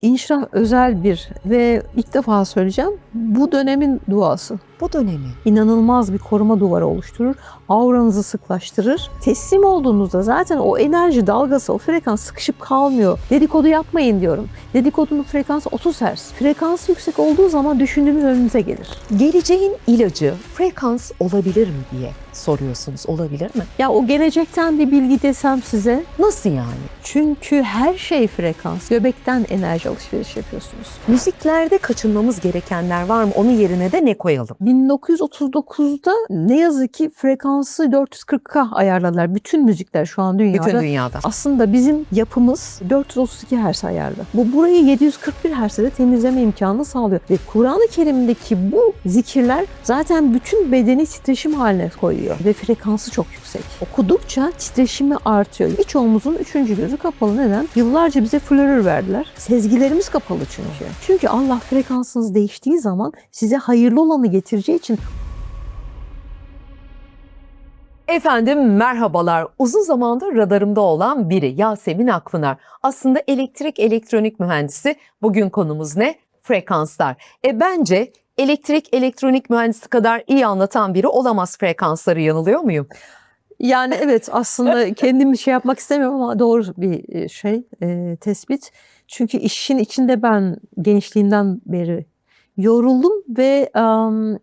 İnşirah özel bir ve ilk defa söyleyeceğim, bu dönemin duası. Bu dönemi. İnanılmaz bir koruma duvarı oluşturur. Auranızı sıklaştırır. Teslim olduğunuzda zaten o enerji dalgası, o frekans sıkışıp kalmıyor. Dedikodu yapmayın diyorum. Dedikodunun frekansı 30 Hz. Frekansı yüksek olduğu zaman düşündüğünüz önünüze gelir. Geleceğin ilacı frekans olabilir mi diye soruyorsunuz. Olabilir mi? Ya o gelecekten bir bilgi desem size, Nasıl yani? çünkü her şey frekans. Göbekten enerji alışveriş yapıyorsunuz. Müziklerde kaçınmamız gerekenler var mı? Onun yerine de ne koyalım? 1939'da ne yazık ki frekansı 440'a ayarladılar. Bütün müzikler şu an dünyada. Bütün dünyada. Aslında bizim yapımız 432 Hz ayarlı. Bu burayı 741 Hz'e de temizleme imkanını sağlıyor. Ve Kur'an-ı Kerim'deki bu zikirler zaten bütün bedeni titreşim haline koyuyor. Ve frekansı çok yüksek. Okudukça titreşimi artıyor. Birçoğumuzun üçüncü gözü kapalı. Neden? Yıllarca bize florür verdiler. Sezgilerimiz kapalı çünkü. Çünkü Allah frekansınız değiştiği zaman size hayırlı olanı getireceği için. Efendim merhabalar. Uzun zamandır radarımda olan biri Yasemin Akpınar. Aslında elektrik elektronik mühendisi. Bugün konumuz ne? Frekanslar. Bence elektrik elektronik mühendisi kadar iyi anlatan biri olamaz frekansları. Yanılıyor muyum? Yani evet, aslında kendimi şey yapmak istemiyorum ama doğru bir tespit. Çünkü işin içinde ben gençliğimden beri yoruldum ve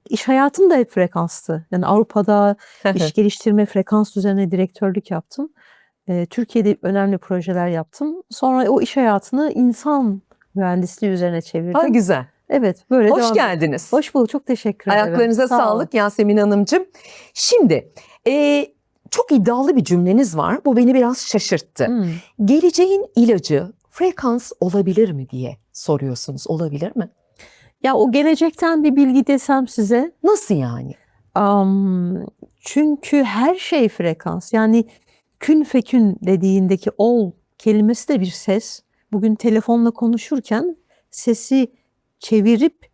iş hayatım da hep frekanstı. Yani Avrupa'da iş geliştirme frekans üzerine direktörlük yaptım. Türkiye'de önemli projeler yaptım. Sonra o iş hayatını insan mühendisliği üzerine çevirdim. Ha, güzel. Evet, böyle Hoş devam. geldiniz. Hoş bulduk, çok teşekkür ederim. Ayaklarınıza Sağ olun. sağlık Yasemin Hanımcığım. Şimdi çok iddialı bir cümleniz var. Bu beni biraz şaşırttı. Geleceğin ilacı frekans olabilir mi diye soruyorsunuz. Olabilir mi? Ya o gelecekten bir bilgi desem size, Nasıl yani? çünkü her şey frekans. Yani kün fekün dediğindeki ol kelimesi de bir ses. Bugün telefonla konuşurken sesi çevirip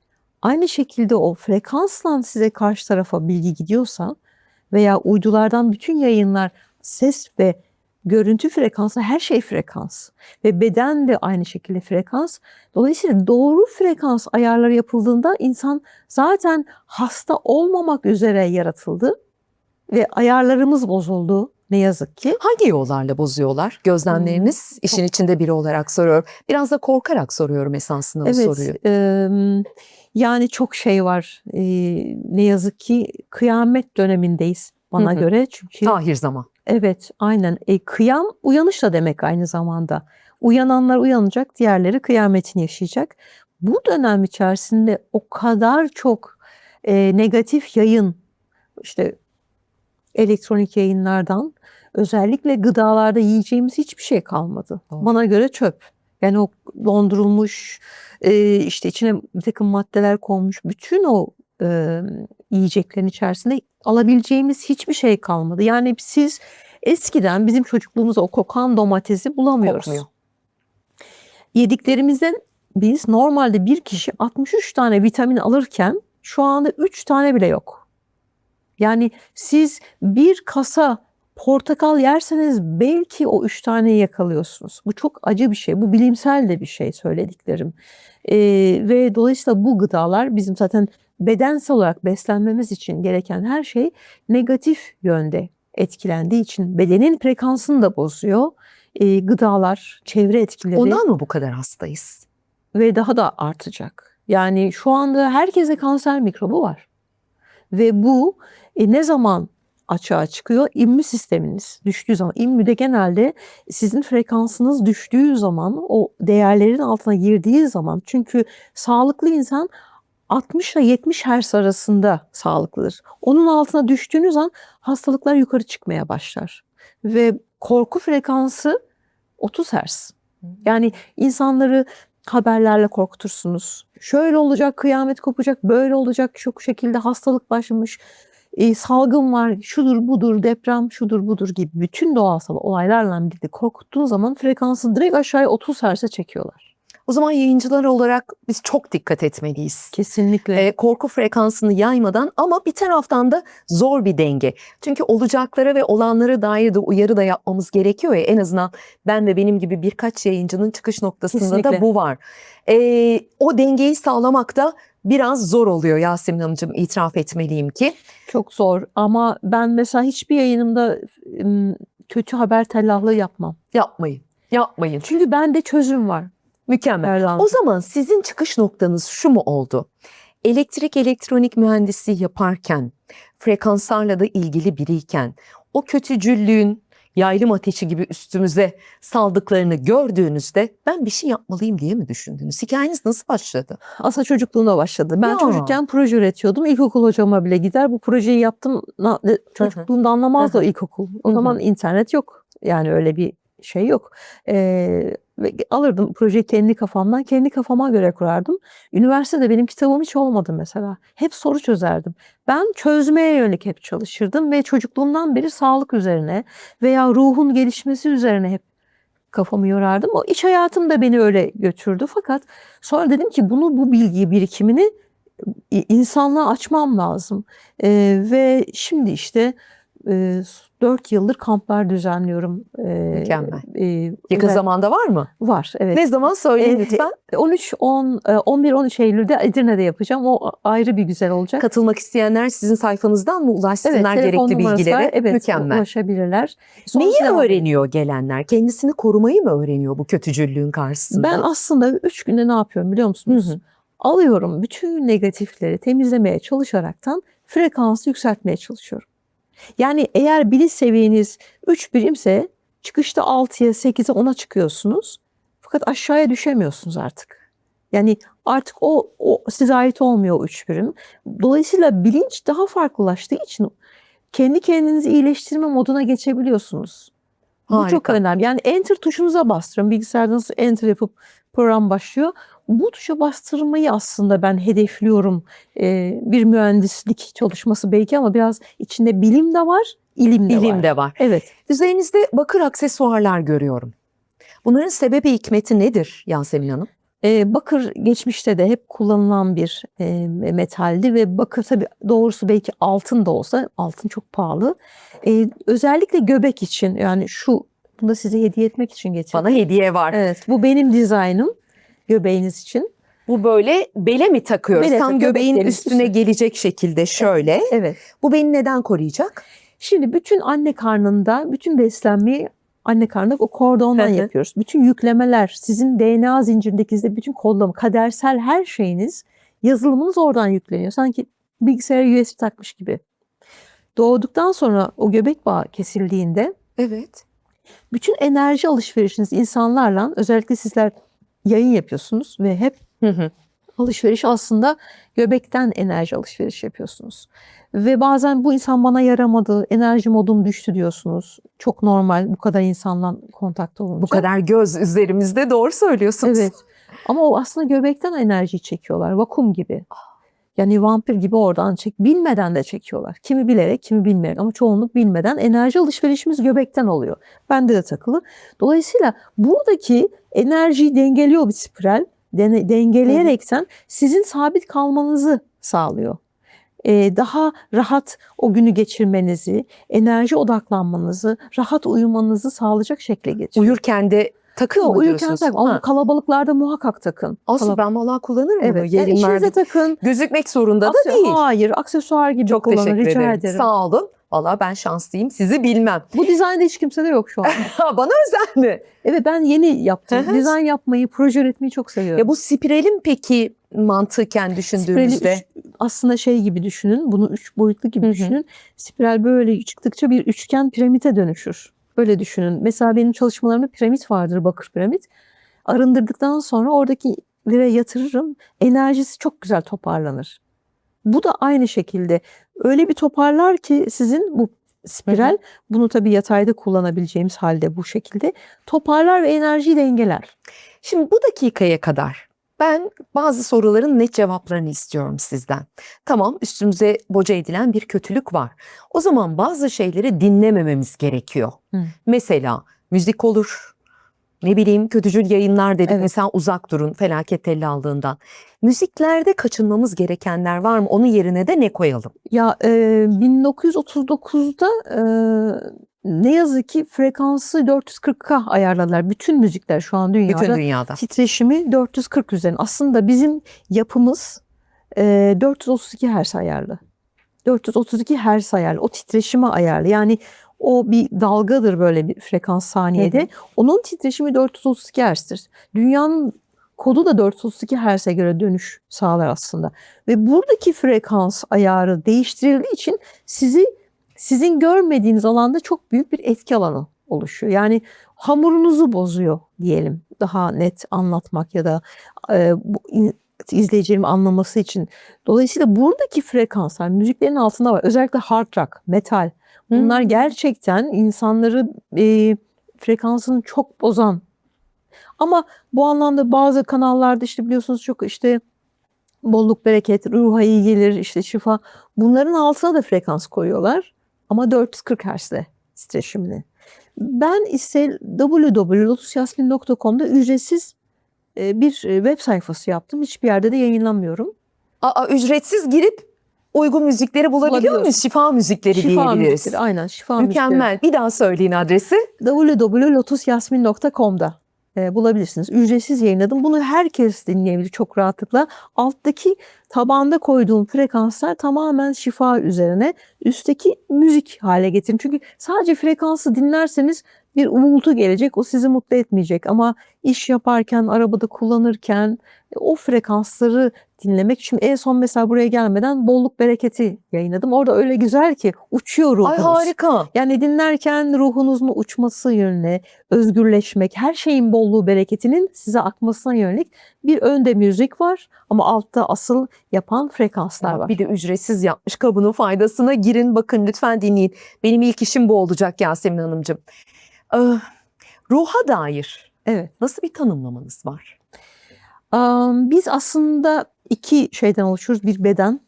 aynı şekilde o frekansla size karşı tarafa bilgi gidiyorsa veya uydulardan bütün yayınlar ses ve görüntü frekansı, her şey frekans ve beden de aynı şekilde frekans. Dolayısıyla doğru frekans ayarları yapıldığında insan zaten hasta olmamak üzere yaratıldı ve ayarlarımız bozuldu ne yazık ki. Hangi yollarla bozuyorlar? Gözlemleriniz işin içinde biri olarak soruyorum. Biraz da korkarak soruyorum esasında bu soruyu. Yani çok şey var. Ne yazık ki kıyamet dönemindeyiz bana göre. Çünkü Tahir zaman. evet, aynen. Kıyam uyanış da demek aynı zamanda. Uyananlar uyanacak, diğerleri kıyametini yaşayacak. Bu dönem içerisinde o kadar çok negatif yayın, işte elektronik yayınlardan, özellikle gıdalarda yiyeceğimiz hiçbir şey kalmadı. Doğru. Bana göre çöp. Yani o dondurulmuş, işte içine bir takım maddeler konmuş, bütün o yiyeceklerin içerisinde alabileceğimiz hiçbir şey kalmadı. Yani siz eskiden bizim çocukluğumuzda o kokan domatesi bulamıyoruz. Kokmuyor. Yediklerimizden biz normalde bir kişi 63 tane vitamin alırken şu anda 3 tane bile yok. Yani siz bir kasa portakal yerseniz belki o 3 taneyi yakalıyorsunuz. Bu çok acı bir şey. Bu bilimsel de bir şey söylediklerim. Ve dolayısıyla bu gıdalar bizim zaten bedensel olarak beslenmemiz için gereken her şey negatif yönde etkilendiği için bedenin frekansını da bozuyor. Gıdalar, çevre etkileri Ondan mı bu kadar hastayız? ve daha da artacak. Yani şu anda herkese kanser mikrobu var. Ve bu ne zaman açığa çıkıyor? İmmün sisteminiz düştüğü zaman. İmmüde genelde sizin frekansınız düştüğü zaman, o değerlerin altına girdiği zaman, çünkü sağlıklı insan 60 ile 70 Hz arasında sağlıklıdır. Onun altına düştüğünüz an hastalıklar yukarı çıkmaya başlar. Ve korku frekansı 30 Hz. Yani insanları haberlerle korkutursunuz. Şöyle olacak, kıyamet kopacak, böyle olacak, şu şekilde hastalık başlamış, salgın var, şudur budur, deprem şudur budur gibi bütün doğasal olaylarla birlikte korkuttuğun zaman frekansı direkt aşağıya 30 Hz'e çekiyorlar. O zaman yayıncılar olarak biz çok dikkat etmeliyiz. Kesinlikle. Korku frekansını yaymadan, ama bir taraftan da zor bir denge. Çünkü olacaklara ve olanlara dair de uyarı da yapmamız gerekiyor ya, en azından ben ve benim gibi birkaç yayıncının çıkış noktasında Kesinlikle. da bu var. O dengeyi sağlamak da biraz zor oluyor Yasemin Hanımcığım, itiraf etmeliyim ki. Çok zor ama ben mesela hiçbir yayınımda kötü haber tellahlığı yapmam. Yapmayın. Çünkü bende çözüm var. Mükemmel. Erdoğan. O zaman sizin çıkış noktanız şu mu oldu? Elektrik elektronik mühendisi yaparken, frekanslarla da ilgili biriyken, o kötücüllüğün yaylım ateşi gibi üstümüze saldıklarını gördüğünüzde ben bir şey yapmalıyım diye mi düşündünüz? Hikayeniz nasıl başladı? Aslında çocukluğunda başladı. Ben Ya. çocukken proje üretiyordum. İlkokul hocama bile gider bu projeyi yaptım. Çocukluğumda anlamazdı o ilkokul. O zaman internet yok. Yani öyle bir şey yok. Ve alırdım projeyi kendi kafamdan. Kendi kafama göre kurardım. Üniversitede benim kitabım hiç olmadı mesela. Hep soru çözerdim. Ben çözmeye yönelik hep çalışırdım ve çocukluğumdan beri sağlık üzerine veya ruhun gelişmesi üzerine hep kafamı yorardım. O iş hayatım da beni öyle götürdü. Fakat sonra dedim ki bu bilgi birikimini insanlığa açmam lazım. Ve şimdi işte 4 yıldır kamplar düzenliyorum. Mükemmel. Yakın zamanda var mı? Var, evet. Ne zaman söyleyin lütfen. 11-13 Eylül'de Edirne'de yapacağım. O ayrı bir güzel olacak. Katılmak isteyenler sizin sayfanızdan mı ulaşsınlar Evet, telefon gerekli numarası bilgileri? var. Evet, Mükemmel. ulaşabilirler. Neyi Sonrasında öğreniyor gelenler? Kendisini korumayı mı öğreniyor bu kötücüllüğün karşısında? Ben aslında 3 günde ne yapıyorum biliyor musunuz? Hı hı. Alıyorum bütün negatifleri temizlemeye çalışaraktan frekansı yükseltmeye çalışıyorum. Yani eğer bilinç seviyeniz 3 birimse çıkışta 6'ya 8'e 10'a çıkıyorsunuz. Fakat aşağıya düşemiyorsunuz artık. Yani artık o size ait olmuyor o 3 birim. Dolayısıyla bilinç daha farklılaştığı için kendi kendinizi iyileştirme moduna geçebiliyorsunuz. Bu Harika. çok önemli. Yani enter tuşunuza bastırın. Bilgisayarda nasıl enter yapıp program başlıyor. Bu tuşa bastırmayı aslında ben hedefliyorum. Bir mühendislik çalışması belki ama biraz içinde bilim de var, ilim de var. İlim de var. Evet. Üzerinizde bakır aksesuarlar görüyorum. Bunların sebebi hikmeti nedir Yasemin Hanım? Bakır geçmişte de hep kullanılan bir metaldi ve bakır tabii doğrusu belki altın da olsa, altın çok pahalı. Özellikle göbek için, yani bunu da size hediye etmek için getirdim. Bana hediye var. Evet, bu benim dizaynım göbeğiniz için. Bu böyle bele mi takıyoruz? Bele Tam göbeğin göbeklerin üstüne gelecek şekilde şöyle. Evet. Bu beni neden koruyacak? Şimdi bütün anne karnında, bütün beslenmeyi anne karnında o kordondan Hı hı. yapıyoruz. Bütün yüklemeler, sizin DNA zincirindeki bütün kodlama, kadersel her şeyiniz, yazılımınız oradan yükleniyor. Sanki bilgisayara USB takmış gibi. Doğduktan sonra o göbek bağı kesildiğinde Evet. bütün enerji alışverişiniz insanlarla, özellikle sizler yayın yapıyorsunuz ve hep alışveriş aslında göbekten enerji alışveriş yapıyorsunuz. Ve bazen bu insan bana yaramadı, enerji modum düştü diyorsunuz. Çok normal bu kadar insanla kontakta olunca. Bu kadar göz üzerimizde, doğru söylüyorsunuz. Evet. Ama o aslında göbekten enerjiyi çekiyorlar. Vakum gibi. Yani vampir gibi oradan bilmeden de çekiyorlar. Kimi bilerek, kimi bilmeyerek ama çoğunluk bilmeden enerji alışverişimiz göbekten oluyor. Bende de takılı. Dolayısıyla buradaki enerjiyi dengeliyor bir spiral. Dengeleyerekten sizin sabit kalmanızı sağlıyor. Daha rahat o günü geçirmenizi, enerji odaklanmanızı, rahat uyumanızı sağlayacak şekle getiriyor. Uyurken de takın mı Uyurken diyorsunuz? takın. Ama kalabalıklarda muhakkak takın. Aslında ben vallahi kullanırım bunu. Evet. Yani işinize Yayınlarda takın. gözükmek zorunda da değil. Hayır, aksesuar gibi Çok kullanın. teşekkür Rica ederim. ederim. Sağ olun. Vallahi ben şanslıyım. Sizi bilmem. Bu dizaynda hiç kimsede yok şu an. Bana özel mi? Evet, ben yeni yaptım. Hı hı. Dizayn yapmayı, proje üretmeyi çok seviyorum. Ya bu spiralin peki mantıken düşündüğümüzde? Spirali aslında şey gibi düşünün. Bunu 3 boyutlu gibi Hı hı. düşünün. Spiral böyle çıktıkça bir üçgen piramite dönüşür. Böyle düşünün. Mesela benim çalışmalarımda piramit vardır, bakır piramit. Arındırdıktan sonra oradakilere yatırırım. Enerjisi çok güzel toparlanır. Bu da aynı şekilde öyle bir toparlar ki sizin bu spiral, bunu tabii yatayda kullanabileceğimiz halde bu şekilde toparlar ve enerjiyi dengeler. Şimdi bu dakikaya kadar ben bazı soruların net cevaplarını istiyorum sizden. Tamam, üstümüze boca edilen bir kötülük var. O zaman bazı şeyleri dinlemememiz gerekiyor. Hı. Mesela müzik olur, ne bileyim kötücül yayınlar dedik. Evet. Mesela uzak durun felaket tellallığından. Müziklerde kaçınmamız gerekenler var mı? Onun yerine de ne koyalım? Ya 1939'da ne yazık ki frekansı 440'a ayarladılar. Bütün müzikler şu an dünyada Bütün dünyada. titreşimi 440 üzerine. Aslında bizim yapımız 432 Hz ayarlı. 432 Hz ayarlı. O titreşime ayarlı. Yani o bir dalgadır, böyle bir frekans saniyede. Hı hı. Onun titreşimi 432 Hz'tir. Dünyanın kodu da 432 Hz'e göre dönüş sağlar aslında. Ve buradaki frekans ayarı değiştirildiği için sizin görmediğiniz alanda çok büyük bir etki alanı oluşuyor. Yani hamurunuzu bozuyor diyelim, daha net anlatmak ya da izleyicilerin anlaması için. Dolayısıyla buradaki frekanslar müziklerin altında var. Özellikle hard rock, metal. Bunlar gerçekten insanları frekansını çok bozan. Ama bu anlamda bazı kanallarda işte biliyorsunuz çok işte bolluk, bereket, ruha iyi gelir, işte şifa. Bunların altına da frekans koyuyorlar. Ama 440 Hz'le titreşimli. Ben ise www.lotusyasmin.com'da ücretsiz bir web sayfası yaptım. Hiçbir yerde de yayınlamıyorum. Ücretsiz girip uygun müzikleri bulabiliyor muyuz? Şifa müzikleri Şifa diyebiliriz. müzikleri, aynen şifa Mükemmel. Bir daha söyleyin adresi. www.lotusyasmin.com'da bulabilirsiniz. Ücretsiz yayınladım. Bunu herkes dinleyebilir çok rahatlıkla. Alttaki tabanda koyduğum frekanslar tamamen şifa üzerine. Üstteki müzik hale getirin. Çünkü sadece frekansı dinlerseniz bir uğultu gelecek. O sizi mutlu etmeyecek. Ama iş yaparken, arabada kullanırken o frekansları dinlemek. Şimdi en son mesela buraya gelmeden bolluk bereketi yayınladım. Orada öyle güzel ki uçuyor ruhunuz. Ay harika. Yani dinlerken ruhunuzun uçması yönüne, özgürleşmek, her şeyin bolluğu, bereketinin size akmasına yönelik bir önde müzik var. Ama altta asıl yapan frekanslar var. Bir de ücretsiz yapmış, kabının faydasına girin, bakın lütfen dinleyin. Benim ilk işim bu olacak Yasemin Hanımcığım. Ruha dair Evet. nasıl bir tanımlamanız var? Biz aslında iki şeyden oluşuruz. Bir beden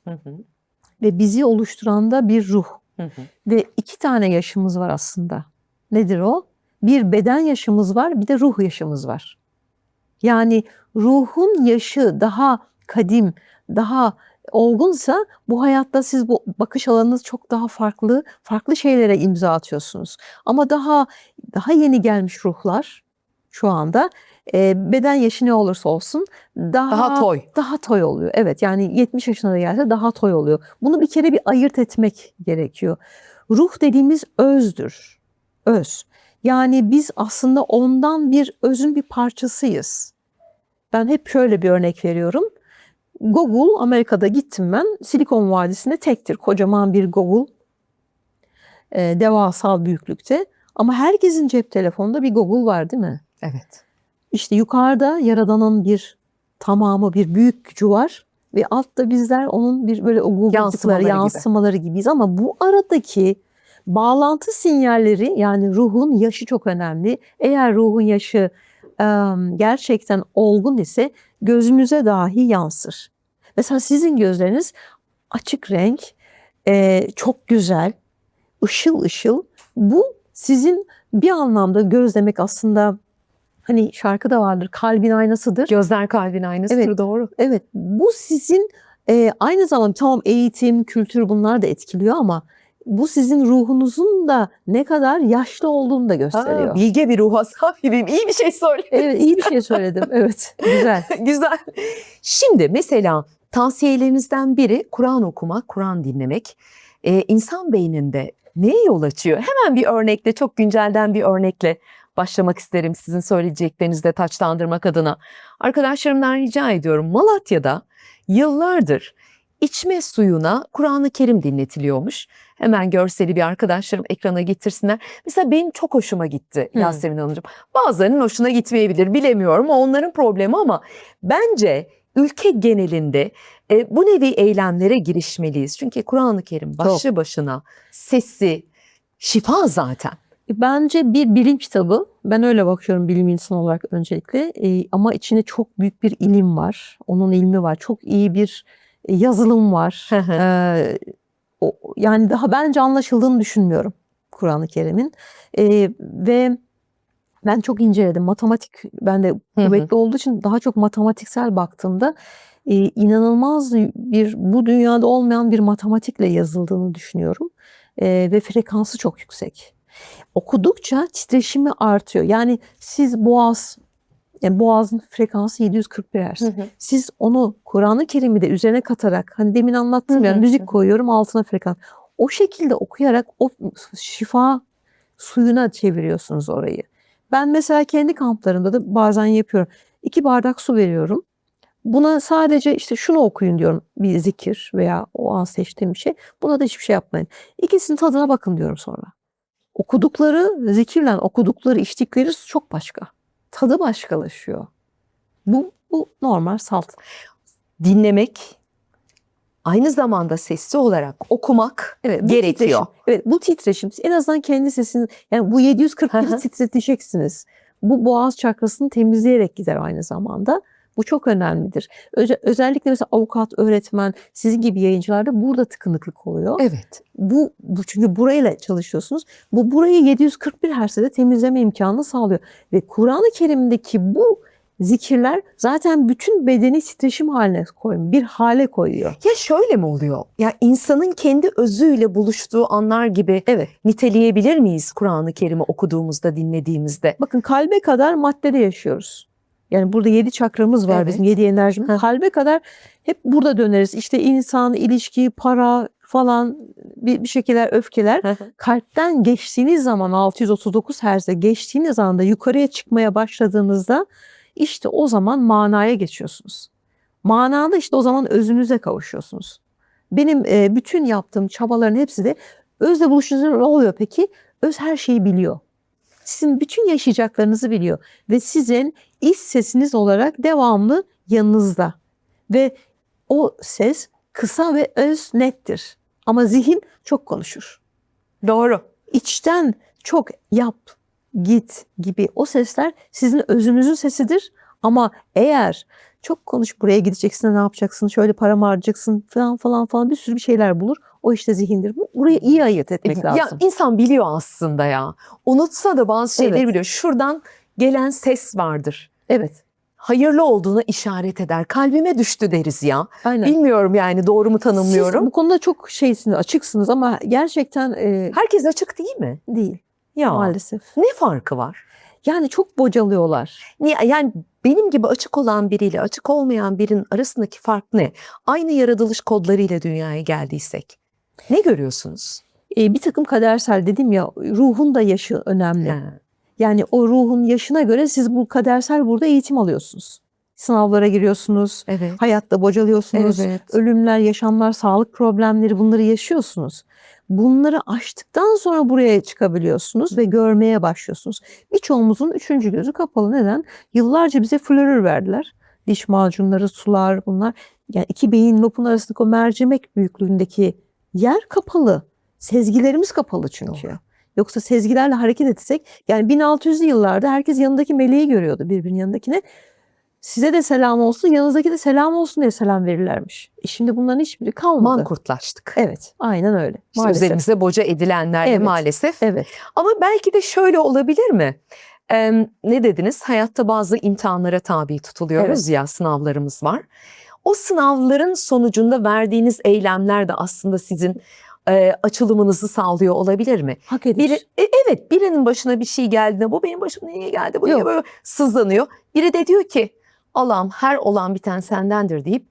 ve bizi oluşturan da bir ruh. Ve iki tane yaşımız var aslında. Nedir o? Bir beden yaşımız var, bir de ruh yaşımız var. Yani ruhun yaşı daha kadim, daha olgunsa bu hayatta siz bu bakış alanınız çok daha farklı şeylere imza atıyorsunuz. Ama daha yeni gelmiş ruhlar şu anda beden yaşı ne olursa olsun daha toy oluyor. Evet, yani 70 yaşına da gelse daha toy oluyor. Bunu bir kere bir ayırt etmek gerekiyor. Ruh dediğimiz özdür. Öz. Yani biz aslında ondan özün bir parçasıyız. Ben hep şöyle bir örnek veriyorum. Google, Amerika'da gittim ben. Silikon Vadisi'nde tektir. Kocaman bir Google. Devasal büyüklükte. Ama herkesin cep telefonunda bir Google var, değil mi? Evet. İşte yukarıda Yaradan'ın bir tamamı, bir büyük gücü var. Ve altta bizler onun bir böyle o yansımaları gibiyiz. Ama bu aradaki bağlantı sinyalleri, yani ruhun yaşı çok önemli. Eğer ruhun yaşı gerçekten olgun ise gözümüze dahi yansır. Mesela sizin gözleriniz açık renk, çok güzel, ışıl ışıl. Bu sizin bir anlamda göz demek aslında, hani şarkı da vardır, kalbin aynasıdır. Gözler kalbin aynasıdır, Evet, doğru. Evet, bu sizin aynı zamanda tamam eğitim, kültür bunlar da etkiliyor ama bu sizin ruhunuzun da ne kadar yaşlı olduğunu da gösteriyor. Bilge bir ruha sahibim. İyi bir şey söyledin. Evet, iyi bir şey söyledim. Evet, güzel. Güzel. Şimdi mesela tavsiyelerimizden biri Kur'an okumak, Kur'an dinlemek. İnsan beyninde neye yol açıyor? Hemen bir örnekle, çok güncelden bir örnekle başlamak isterim sizin söyleyeceklerinizle taçlandırmak adına. Arkadaşlarımdan rica ediyorum, Malatya'da yıllardır içme suyuna Kur'an-ı Kerim dinletiliyormuş. Hemen görseli bir arkadaşlarım ekrana getirsinler. Mesela benim çok hoşuma gitti Yasemin Hanımcığım. Bazılarının hoşuna gitmeyebilir, bilemiyorum. O onların problemi ama bence ülke genelinde bu nevi eylemlere girişmeliyiz. Çünkü Kur'an-ı Kerim başlı başına sesi şifa zaten. Bence bir bilim kitabı. Ben öyle bakıyorum bilim insanı olarak öncelikle. Ama içinde çok büyük bir ilim var. Onun ilmi var. Çok iyi bir yazılım var. Yani daha bence anlaşıldığını düşünmüyorum Kur'an-ı Kerim'in. Ve Ben çok inceledim. Matematik bende kuvvetli olduğu için daha çok matematiksel baktığımda inanılmaz bir bu dünyada olmayan bir matematikle yazıldığını düşünüyorum. Ve frekansı çok yüksek. Okudukça titreşimi artıyor. Yani siz boğazın frekansı 741 Hz. Siz onu Kur'an-ı Kerim'i de üzerine katarak, hani demin anlattım ya, müzik koyuyorum altına frekans. O şekilde okuyarak o şifa suyuna çeviriyorsunuz orayı. Ben mesela kendi kamplarımda da bazen yapıyorum. 2 bardak su veriyorum. Buna sadece işte şunu okuyun diyorum, bir zikir veya o an seçtiğim bir şey. Buna da hiçbir şey yapmayın. İkisinin tadına bakın diyorum sonra. Okudukları zikirle okudukları, içtikleri su çok başka. Tadı başkalaşıyor. Bu normal salt. Dinlemek, aynı zamanda sesli olarak okumak gerekiyor. Bu titreşim en azından kendi sesini, yani bu 741'i titreteceksiniz. Bu boğaz çakrasını temizleyerek gider aynı zamanda. Bu çok önemlidir. Özellikle mesela avukat, öğretmen, sizin gibi yayıncılarda burada tıkanıklık oluyor. Evet. Bu çünkü burayla çalışıyorsunuz. Bu burayı 741 Hz'de temizleme imkanını sağlıyor. Ve Kur'an-ı Kerim'deki bu zikirler zaten bütün bedeni titreşim haline koyuyor. Bir hale koyuyor. Ya şöyle mi oluyor? Ya insanın kendi özüyle buluştuğu anlar gibi niteleyebilir miyiz Kur'an-ı Kerim'i okuduğumuzda, dinlediğimizde? Bakın kalbe kadar maddede yaşıyoruz. Yani burada 7 çakramız var, bizim 7 enerjimiz. Kalbe kadar hep burada döneriz. İşte insan, ilişki, para falan, bir şekiller, öfkeler. Kalpten geçtiğiniz zaman 639 Hz'e geçtiğiniz anda yukarıya çıkmaya başladığınızda işte o zaman manaya geçiyorsunuz. Manada işte o zaman özünüze kavuşuyorsunuz. Benim bütün yaptığım çabaların hepsi de özle buluşunca ne oluyor peki? Öz her şeyi biliyor. Sizin bütün yaşayacaklarınızı biliyor ve sizin iç sesiniz olarak devamlı yanınızda. Ve o ses kısa ve öz, nettir. Ama zihin çok konuşur. Doğru. İçten çok yap, git gibi o sesler sizin özünüzün sesidir. Ama eğer çok konuş, buraya gideceksin, ne yapacaksın, şöyle para mı harcayacaksın falan bir sürü bir şeyler bulur. O işte zihindir. Burayı iyi ayırt etmek lazım. Ya insan biliyor aslında ya. Unutsa da bazı şeyleri biliyor. Şuradan gelen ses vardır. Evet. Hayırlı olduğuna işaret eder. Kalbime düştü deriz ya. Aynen. Bilmiyorum yani, doğru mu tanımlıyorum. Siz bu konuda çok açıksınız ama gerçekten herkes açık değil mi? Değil. Ya maalesef. Ne farkı var? Yani çok bocalıyorlar. Niye? Yani benim gibi açık olan biriyle açık olmayan birinin arasındaki fark ne? Aynı yaratılış kodlarıyla dünyaya geldiysek ne görüyorsunuz? Bir takım kadersel, dedim ya, ruhun da yaşı önemli. Yani o ruhun yaşına göre siz bu kadersel burada eğitim alıyorsunuz. Sınavlara giriyorsunuz, hayatta bocalıyorsunuz, ölümler, yaşamlar, sağlık problemleri, bunları yaşıyorsunuz. Bunları aştıktan sonra buraya çıkabiliyorsunuz ve görmeye başlıyorsunuz. Birçoğumuzun 3. gözü kapalı. Neden? Yıllarca bize florür verdiler. Diş macunları, sular, bunlar. Yani 2 beyin lobun arasındaki o mercimek büyüklüğündeki yer kapalı. Sezgilerimiz kapalı çünkü. Doğru. Yoksa sezgilerle hareket etsek, yani 1600'lü yıllarda herkes yanındaki meleği görüyordu, birbirinin yanındakine. Size de selam olsun, yanınızdaki de selam olsun diye selam verirlermiş. Şimdi bunların hiçbiri kalmadı. Mankurtlaştık. Evet, aynen öyle. İşte üzerimize boca edilenlerle maalesef. Evet. Ama belki de şöyle olabilir mi? Ne dediniz? Hayatta bazı imtihanlara tabi tutuluyoruz ya, sınavlarımız var. O sınavların sonucunda verdiğiniz eylemler de aslında sizin açılımınızı sağlıyor olabilir mi? Hak edilir. Birinin başına bir şey geldiğinde, bu benim başıma niye geldi, bu niye böyle sızlanıyor. Biri de diyor ki Allah'ım her olan biten sendendir deyip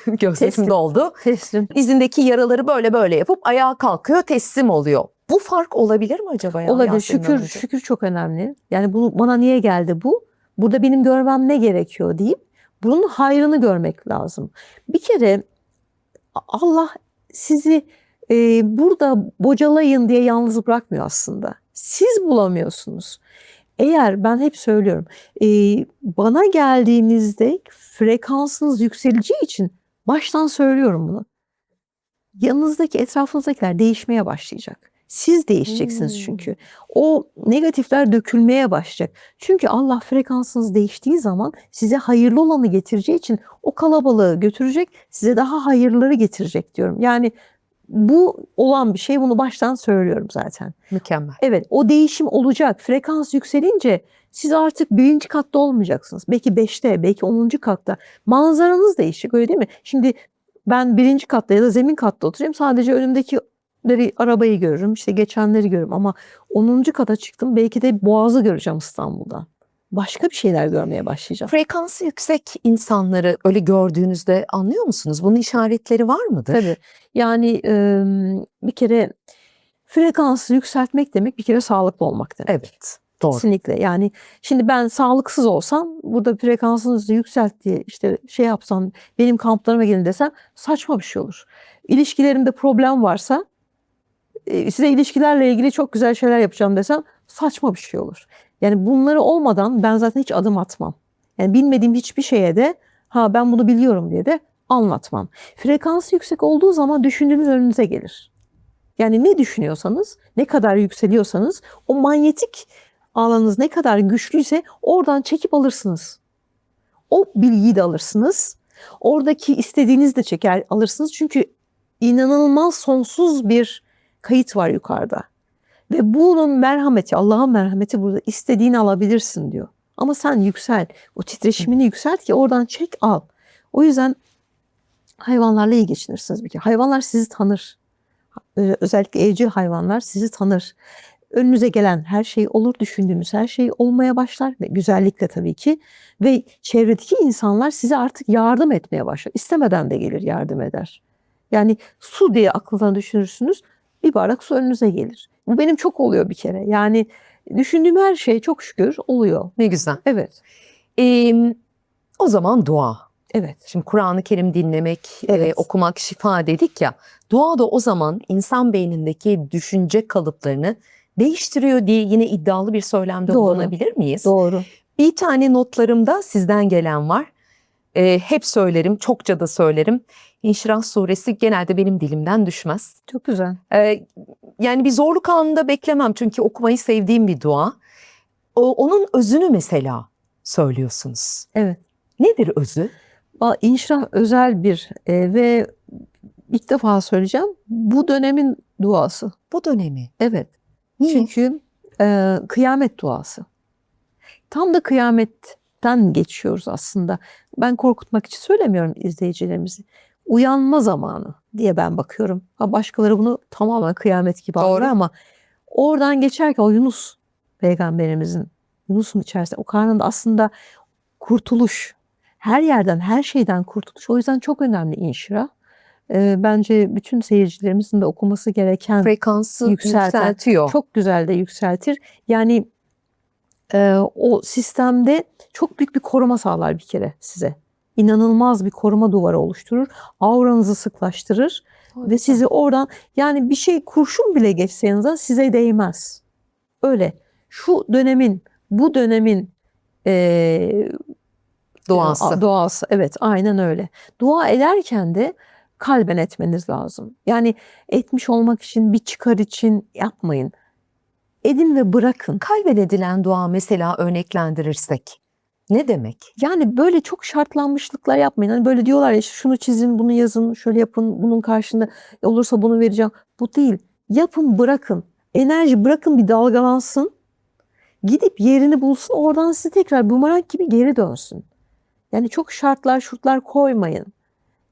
gözlerim doldu. Teslim. İzindeki yaraları böyle yapıp ayağa kalkıyor, teslim oluyor. Bu fark olabilir mi acaba? Olabilir. Şükür çok önemli. Yani bunu, bana niye geldi bu? Burada benim görmem ne gerekiyor deyip bunun hayrını görmek lazım. Bir kere Allah sizi burada bocalayın diye yalnız bırakmıyor aslında. Siz bulamıyorsunuz. Eğer, ben hep söylüyorum, bana geldiğinizde frekansınız yükseleceği için baştan söylüyorum bunu. Yanınızdaki, etrafınızdakiler değişmeye başlayacak. Siz değişeceksiniz çünkü. O negatifler dökülmeye başlayacak. Çünkü Allah frekansınız değiştiği zaman size hayırlı olanı getireceği için o kalabalığı götürecek, size daha hayırları getirecek diyorum. Yani bu olan bir şey, bunu baştan söylüyorum zaten. Mükemmel. Evet, o değişim olacak. Frekans yükselince siz artık birinci katta olmayacaksınız. Belki 5'te, belki 10. katta. Manzaranız değişecek, öyle değil mi? Şimdi ben birinci katta ya da zemin katta oturayım. Sadece önümdekileri, arabayı görürüm. İşte geçenleri görürüm. Ama 10. kata çıktım. Belki de Boğaz'ı göreceğim İstanbul'dan. Başka bir şeyler görmeye başlayacağım. Frekansı yüksek insanları öyle gördüğünüzde anlıyor musunuz? Bunun işaretleri var mıdır? Tabii. Yani bir kere frekansı yükseltmek demek bir kere sağlıklı olmak demek. Evet. Doğru. Kesinlikle. Yani şimdi ben sağlıksız olsam, burada frekansınızı yükselt diye işte şey yapsam, benim kamplarıma gelin desem saçma bir şey olur. İlişkilerimde problem varsa size ilişkilerle ilgili çok güzel şeyler yapacağım desem saçma bir şey olur. Yani bunları olmadan ben zaten hiç adım atmam. Yani bilmediğim hiçbir şeye de ben bunu biliyorum diye de anlatmam. Frekansı yüksek olduğu zaman düşündüğünüz önünüze gelir. Yani ne düşünüyorsanız, ne kadar yükseliyorsanız o manyetik alanınız ne kadar güçlüyse oradan çekip alırsınız. O bilgiyi de alırsınız. Oradaki istediğinizi de çeker alırsınız. Çünkü inanılmaz sonsuz bir kayıt var yukarıda. Ve bunun merhameti, Allah'ın merhameti burada, istediğini alabilirsin diyor. Ama sen yüksel, o titreşimini yükselt ki oradan çek al. O yüzden hayvanlarla iyi geçinirsiniz bir kere. Hayvanlar sizi tanır. Özellikle evcil hayvanlar sizi tanır. Önünüze gelen her şey olur, düşündüğünüz her şey olmaya başlar ve güzellikle tabii ki. Ve çevredeki insanlar size artık yardım etmeye başlar. İstemeden de gelir, yardım eder. Yani su diye aklınıza düşünürsünüz, bir bardak su önünüze gelir. Bu benim çok oluyor bir kere. Yani düşündüğüm her şey çok şükür oluyor. Ne güzel. Evet, O zaman dua. evet. Şimdi Kur'an-ı Kerim dinlemek, Evet. okumak şifa dedik ya. Dua da o zaman insan beynindeki düşünce kalıplarını değiştiriyor diye yine iddialı bir söylemde Doğru. bulunabilir miyiz? Doğru. Bir tane notlarımda sizden gelen var. Hep söylerim, çokça da söylerim. İnşirah suresi genelde benim dilimden düşmez. Çok güzel. Yani bir zorluk anında beklemem çünkü okumayı sevdiğim bir dua. Onun özünü mesela söylüyorsunuz. Evet. Nedir özü? İnşirah özel bir ve ilk defa söyleyeceğim, bu dönemin duası. Bu dönemi. Evet. Niye? Çünkü kıyamet duası. Tam da kıyametten geçiyoruz aslında. Ben korkutmak için söylemiyorum izleyicilerimizi. Uyanma zamanı diye ben bakıyorum. Başkaları bunu tamamen kıyamet gibi algılar ama oradan geçerken o Yunus peygamberimizin, Yunus'un içerisinde, o karnında aslında kurtuluş. Her yerden, her şeyden kurtuluş. O yüzden çok önemli inşirah. Bence bütün seyircilerimizin de okuması gereken, Frekansı yükselten, yükseltiyor. çok güzel de yükseltir. Yani o sistemde çok büyük bir koruma sağlar bir kere size. İnanılmaz bir koruma duvarı oluşturur. Auranızı sıklaştırır ve sizi oradan, yani bir şey, kurşun bile geçse yanınızdan size değmez. Öyle. Şu dönemin, bu dönemin Doğası. doğası. Evet, aynen öyle. Dua ederken de kalben etmeniz lazım. Yani etmiş olmak için, bir çıkar için yapmayın. Edin ve bırakın. Kalben edilen dua mesela örneklendirirsek ne demek? Yani böyle çok şartlanmışlıklar yapmayın. Hani böyle diyorlar ya, işte şunu çizin, bunu yazın, şöyle yapın, bunun karşında olursa bunu vereceğim. Bu değil. Yapın, bırakın. Enerji bırakın, bir dalgalansın. Gidip yerini bulsun, oradan size tekrar bumerang gibi geri dönsün. Yani çok şartlar koymayın.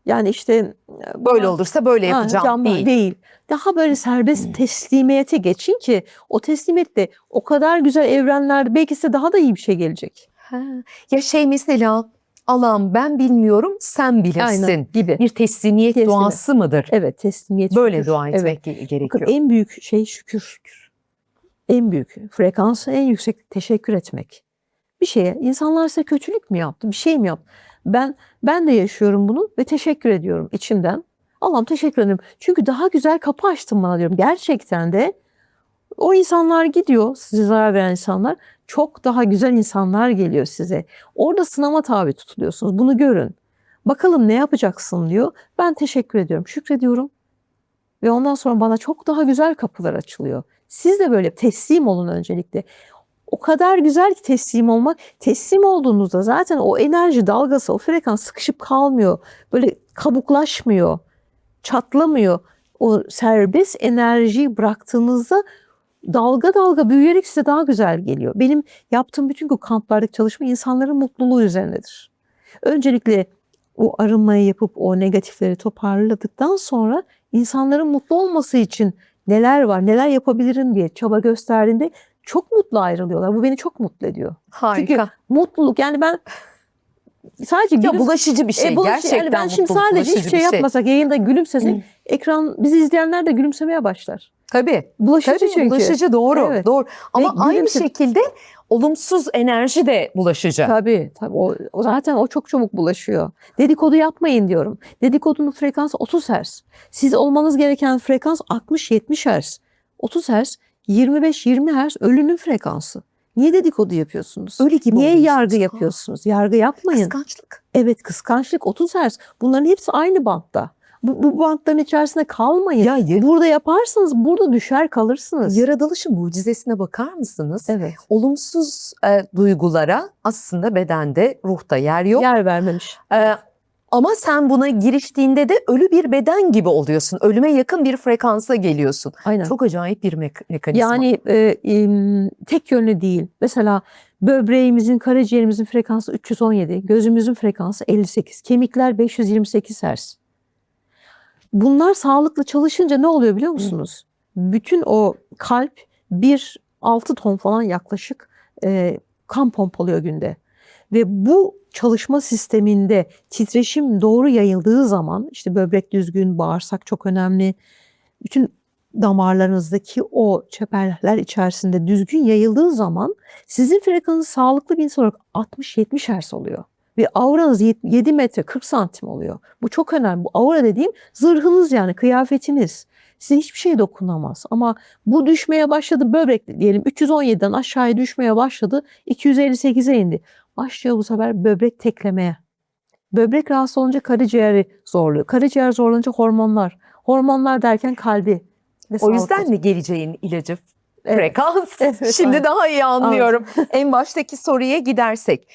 Yani işte Böyle olursa böyle yapacağım değil. Daha böyle serbest teslimiyete geçin ki o teslimiyette o kadar güzel evrenler, belki size daha da iyi bir şey gelecek. Ya mesela Allah'ım ben bilmiyorum sen bilirsin. Aynen, gibi. Bir teslimiyet duası mıdır? Evet, teslimiyet. Böyle şükür. dua etmek gerekiyor. Bakın, en büyük şey şükür. En büyük frekansı en yüksek teşekkür etmek. Bir şeye, insanlar size kötülük mü yaptı, bir şey mi yaptı? Ben de yaşıyorum bunu ve teşekkür ediyorum içimden. Allah'ım teşekkür ederim. Çünkü daha güzel kapı açtın bana diyorum. Gerçekten de o insanlar gidiyor, size zarar veren insanlar. Çok daha güzel insanlar geliyor size. Orada sınava tabi tutuluyorsunuz. Bunu görün. Bakalım ne yapacaksın diyor. Ben teşekkür ediyorum, şükrediyorum. Ve ondan sonra bana çok daha güzel kapılar açılıyor. Siz de böyle teslim olun öncelikle. O kadar güzel ki teslim olmak. Teslim olduğunuzda zaten o enerji dalgası, o frekans sıkışıp kalmıyor. Böyle kabuklaşmıyor, çatlamıyor. o serbest enerjiyi bıraktığınızda dalga dalga büyüyerek size daha güzel geliyor. Benim yaptığım bütün bu kamplardaki çalışma insanların mutluluğu üzerinedir. Öncelikle o arınmayı yapıp o negatifleri toparladıktan sonra insanların mutlu olması için neler var, neler yapabilirim diye çaba gösterdiğinde çok mutlu ayrılıyorlar. Bu beni çok mutlu ediyor. Harika. Çünkü mutluluk, yani ben sadece Ya bulaşıcı bir şey. Gerçekten yani ben şimdi mutluluk sadece hiçbir bulaşıcı şey bir şey. yapmasak, yayında gülümsesek, Hı. ekran bizi izleyenler de gülümsemeye başlar. Tabii. Bulaşıcı Tabii çünkü. bulaşıcı, doğru. Evet. Doğru. Ama aynı gülümse- şekilde olumsuz enerji de bulaşıcı. Tabii. O zaten o çok çabuk bulaşıyor. Dedikodu yapmayın diyorum. Dedikodunun frekansı 30 Hz. Siz olmanız gereken frekans 60-70 Hz. 30 Hz, 25-20 Hz ölünün frekansı. Niye dedikodu yapıyorsunuz? Öyle gibi Niye oluyorsunuz. yargı yapıyorsunuz? Yargı yapmayın. Kıskançlık. Evet, kıskançlık 30 Hz. Bunların hepsi aynı bantta. Bu bantların içerisinde kalmayın. Ya Burada yaparsanız burada düşer kalırsınız. yaratılışın mucizesine bakar mısınız? Evet. Olumsuz duygulara aslında bedende, ruhta yer yok. Yer vermemiş. Ama sen buna giriştiğinde de ölü bir beden gibi oluyorsun. Ölüme yakın bir frekansa geliyorsun. Aynen. Çok acayip bir mekanizma. Yani tek yönlü değil. Mesela böbreğimizin, karaciğerimizin frekansı 317, gözümüzün frekansı 58, kemikler 528 Hz. Bunlar sağlıklı çalışınca ne oluyor biliyor musunuz? Bütün o kalp 6 ton falan yaklaşık kan pompalıyor günde. Ve bu çalışma sisteminde titreşim doğru yayıldığı zaman, işte böbrek düzgün, bağırsak çok önemli. Bütün damarlarınızdaki o çeperler içerisinde düzgün yayıldığı zaman sizin frekansınız sağlıklı bir insan olarak 60-70 Hz oluyor. Ve auranız 7 metre 40 santim oluyor. Bu çok önemli. Bu aura dediğim zırhınız, yani kıyafetiniz. Size hiçbir şey dokunamaz. Ama bu düşmeye başladı, böbrek diyelim 317'den aşağıya düşmeye başladı, 258'e indi. Başlıyor bu sefer böbrek teklemeye. Böbrek rahatsız olunca karaciğeri zorluyor. Karaciğer zorlanınca hormonlar. Hormonlar derken kalbi. Ve O yüzden sağlık mi geleceğin ilacı Evet. frekans? Evet, Şimdi aynen. daha iyi anlıyorum. En baştaki soruya gidersek.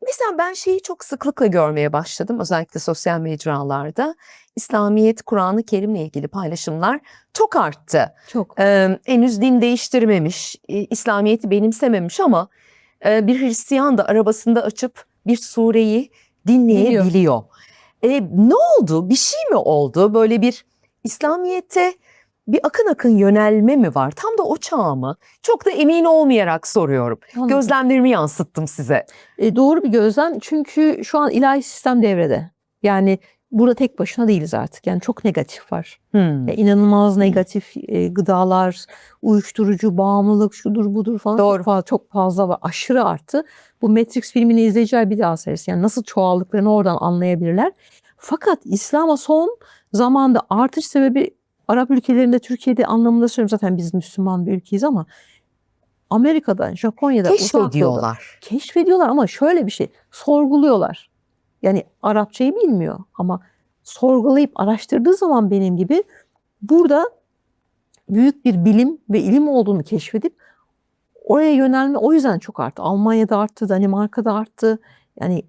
Mesela ben şeyi çok sıklıkla görmeye başladım. Özellikle sosyal mecralarda. İslamiyet, Kur'an-ı Kerim'le ilgili paylaşımlar çok arttı. Çok. Henüz din değiştirmemiş, İslamiyet'i benimsememiş ama bir Hristiyan da arabasında açıp bir sureyi dinleyebiliyor. Ne oldu? Bir şey mi oldu? Böyle bir İslamiyet'e bir akın yönelme mi var? Tam da o çağ mı? Çok da emin olmayarak soruyorum. Anladım. Gözlemlerimi yansıttım size. Doğru bir gözlem, çünkü şu an ilahi sistem devrede. Yani burada tek başına değiliz artık. Yani çok negatif var. İnanılmaz negatif gıdalar, uyuşturucu, bağımlılık, şudur budur falan Doğru. çok fazla var. Aşırı arttı. Bu Matrix filmini izleyiciler bir daha seyretsin. Yani nasıl çoğaldıklarını oradan anlayabilirler. Fakat İslam'a son zamanda artış sebebi Arap ülkelerinde, Türkiye'de anlamında söylüyorum. Zaten biz Müslüman bir ülkeyiz ama Amerika'da, Japonya'da, Uzak Doğu'da Keşfediyorlar. keşfediyorlar ama şöyle bir şey, sorguluyorlar. Yani Arapçayı bilmiyor ama sorgulayıp araştırdığı zaman benim gibi burada büyük bir bilim ve ilim olduğunu keşfedip oraya yönelme o yüzden çok arttı. Almanya'da arttı, Danimarka'da arttı. Yani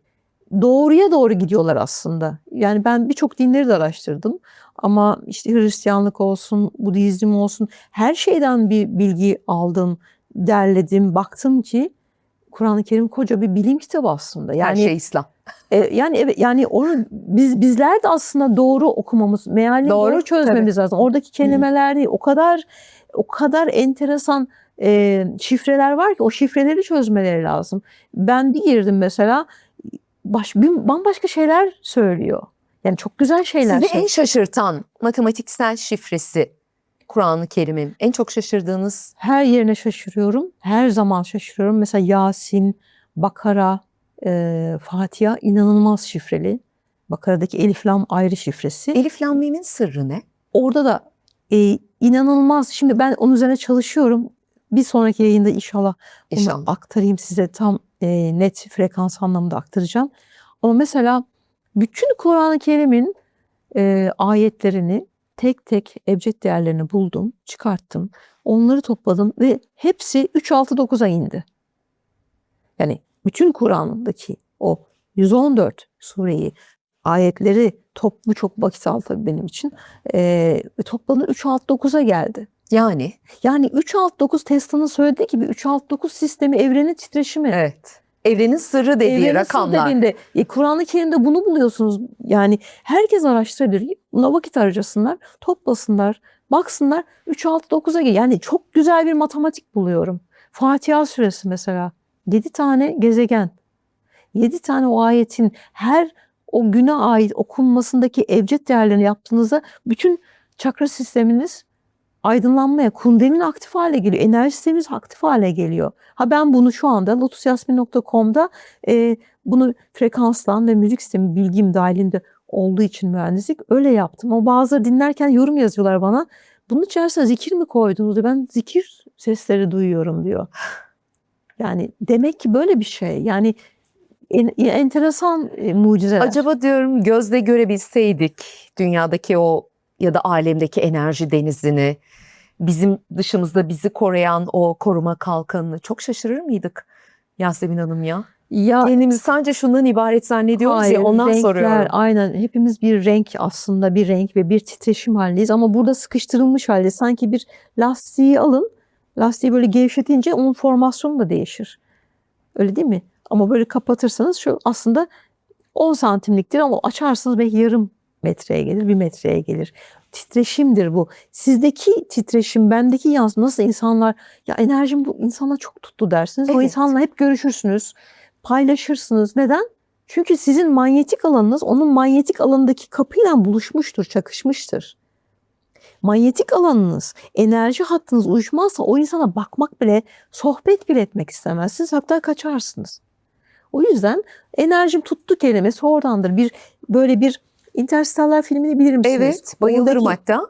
doğruya doğru gidiyorlar aslında. Yani ben birçok dinleri de araştırdım ama işte Hristiyanlık olsun, Budizm olsun, her şeyden bir bilgi aldım, derledim, baktım ki Kur'an-ı Kerim koca bir bilim kitabı aslında. Her Yani şey İslam. yani evet, yani onu bizler de aslında doğru okumamız, mealini Doğru, doğru çözmemiz lazım. Oradaki kelimeler değil, o kadar enteresan şifreler var ki o şifreleri çözmeleri lazım. Ben bir girdim mesela, bambaşka şeyler söylüyor. Yani çok güzel şeyler. Sizi en şaşırtan matematiksel şifresi Kur'an-ı Kerim'in en çok şaşırdığınız? Her yerine şaşırıyorum. Her zaman şaşırıyorum. Mesela Yasin, Bakara, Fatiha inanılmaz şifreli. Bakara'daki Elif Lam ayrı şifresi. Elif Lam Mim'in sırrı ne? Orada da inanılmaz. Şimdi ben onun üzerine çalışıyorum. Bir sonraki yayında inşallah bunu İnşallah. aktarayım size, tam net frekans anlamında aktaracağım. Ama mesela bütün Kur'an-ı Kerim'in ayetlerini tek tek ebced değerlerini buldum, çıkarttım. Onları topladım ve hepsi 3-6-9'a indi. Yani bütün Kur'an'daki o 114 sureyi ayetleri bu çok vakit aldı tabii benim için. Toplamda 3-6-9'a geldi. Yani. Yani 3-6-9 Tesla'nın söylediği gibi 3-6-9 sistemi evrenin titreşimi. Evet. Evrenin sırrı dediği Evrenin rakamlar. sır dediğinde Kur'an-ı Kerim'de bunu buluyorsunuz. Yani herkes araştırabilir. Buna vakit harcasınlar, toplasınlar, baksınlar 3-6-9'a geliyor. Yani çok güzel bir matematik buluyorum. Fatiha suresi mesela. 7 tane gezegen. 7 tane o ayetin her o güne ait okunmasındaki ebced değerlerini yaptığınızda bütün çakra sisteminiz aydınlanmaya, kundalini aktif hale geliyor. Enerji sisteminiz aktif hale geliyor. Ben bunu şu anda lotusyasmin.com'da bunu frekanslan ve müzik sistemi bilgim dahilinde olduğu için mühendislik öyle yaptım. Ama bazıları dinlerken yorum yazıyorlar bana. Bunun içerisine zikir mi koydunuz diyor. Ben zikir sesleri duyuyorum diyor. Yani demek ki böyle bir şey. Yani enteresan mucizeler. Acaba diyorum gözle görebilseydik dünyadaki o ya da alemdeki enerji denizini, bizim dışımızda bizi koruyan o koruma kalkanını çok şaşırır mıydık Yasemin Hanım ya? Ya Kendimizi sadece şundan ibaret zannediyoruz hayır, ya, ondan renkler, soruyorum. aynen hepimiz bir renk, aslında bir renk ve bir titreşim halindeyiz ama burada sıkıştırılmış halde. Sanki bir lastiği alın, lastiği böyle gevşetince onun formasyonu da değişir. Öyle değil mi? Ama böyle kapatırsanız şu aslında 10 santimliktir ama açarsınız belki yarım metreye gelir, 1 metreye gelir. Titreşimdir bu. Sizdeki titreşim, bendeki yansıma. Nasıl insanlar, ya enerjim bu insana çok tuttu dersiniz. O Evet. insanla hep görüşürsünüz, paylaşırsınız. Neden? Çünkü sizin manyetik alanınız onun manyetik alanındaki kapıyla buluşmuştur, çakışmıştır. Manyetik alanınız, enerji hattınız uyuşmazsa o insana bakmak bile, sohbet bile etmek istemezsiniz. Hatta kaçarsınız. O yüzden enerjim tuttu kelimesi oradandır. Böyle bir Interstellar filmini bilir misiniz? Evet, bayılırım Oradaki hatta.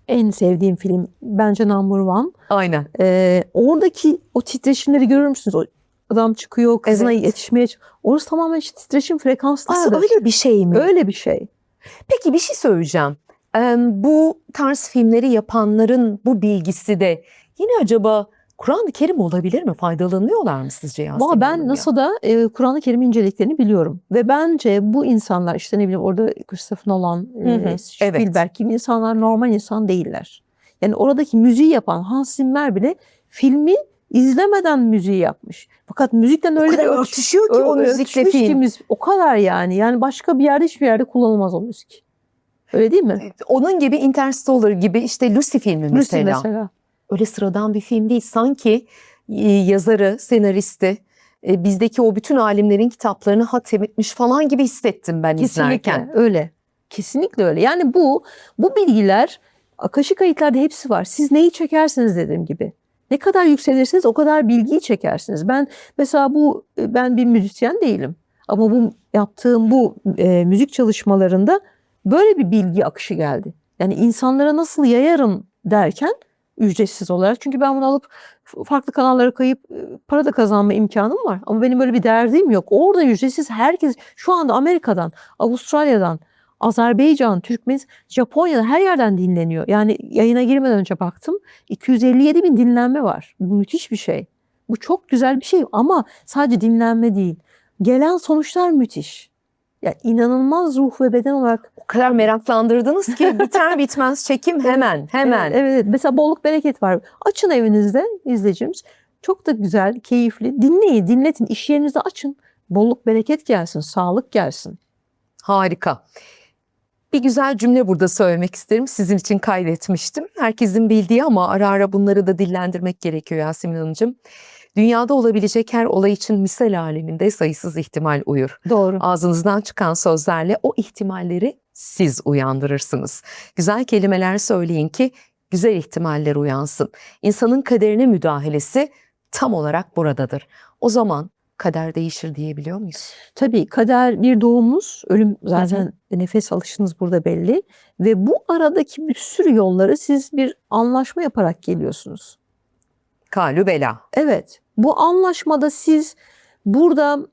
en sevdiğim film bence number one. Aynen. Oradaki o titreşimleri görür müsünüz? O adam çıkıyor, kızına Evet. yetişmeye Orası tamamen işte titreşim, frekanslardır. Aslında öyle bir şey mi? Öyle bir şey. Peki bir şey söyleyeceğim. Bu tarz filmleri yapanların bu bilgisi de yine acaba Kur'an-ı Kerim olabilir mi? Faydalanıyorlar mı sizce Yasemin Valla ben Hanım ya? NASA'da Kur'an-ı Kerim inceliklerini biliyorum. Ve bence bu insanlar işte ne bileyim orada Christopher Nolan, evet. Spielberg gibi insanlar normal insan değiller. Yani oradaki müziği yapan Hans Zimmer bile filmi izlemeden müziği yapmış. Fakat müzikten öyle kadar bir örtüşüyor ki o müzikle örtüşmüş film. ki o kadar yani. Yani başka bir yerde, hiçbir yerde kullanılmaz o müzik. Öyle değil mi? Onun gibi Interstellar gibi, işte Lucy filmi Lucy mesela. mesela. Öyle sıradan bir film değil. Sanki yazarı, senaristi bizdeki o bütün alimlerin kitaplarını hatmetmiş falan gibi hissettim ben izlerken. Kesinlikle öyle. Kesinlikle öyle. Yani bu bilgiler akaşik kayıtlarda hepsi var. Siz neyi çekersiniz dediğim gibi. Ne kadar yükselirseniz o kadar bilgiyi çekersiniz. Ben mesela ben bir müzisyen değilim. Ama bu yaptığım müzik çalışmalarında böyle bir bilgi akışı geldi. Yani insanlara nasıl yayarım derken ücretsiz olarak. Çünkü ben bunu alıp farklı kanallara kayıp para da kazanma imkanım var. Ama benim böyle bir derdim yok. Orada ücretsiz herkes şu anda Amerika'dan, Avustralya'dan, Azerbaycan, Türkmen, Japonya'da her yerden dinleniyor. Yani yayına girmeden önce baktım 257 bin dinlenme var. Bu müthiş bir şey. Bu çok güzel bir şey ama sadece dinlenme değil. Gelen sonuçlar müthiş. Ya inanılmaz ruh ve beden olarak. O kadar meraklandırdınız ki biter bitmez çekim hemen. Evet. Mesela bolluk bereket var. Açın evinizde izleyicimiz. Çok da güzel, keyifli. Dinleyin, dinletin. İş yerinizde açın. Bolluk bereket gelsin, sağlık gelsin. Harika. Bir güzel cümle burada söylemek isterim. Sizin için kaydetmiştim. Herkesin bildiği ama ara ara bunları da dillendirmek gerekiyor Yasemin Hanımcığım. Dünyada olabilecek her olay için misal aleminde sayısız ihtimal uyur. Doğru. Ağzınızdan çıkan sözlerle o ihtimalleri siz uyandırırsınız. Güzel kelimeler söyleyin ki güzel ihtimaller uyansın. İnsanın kaderine müdahalesi tam olarak buradadır. O zaman kader değişir diyebiliyor muyuz? Tabii kader bir doğumuz, ölüm zaten nefes alışınız burada belli. Ve bu aradaki bir sürü yolları siz bir anlaşma yaparak geliyorsunuz. Kalü bela. Evet, bu anlaşmada siz buradan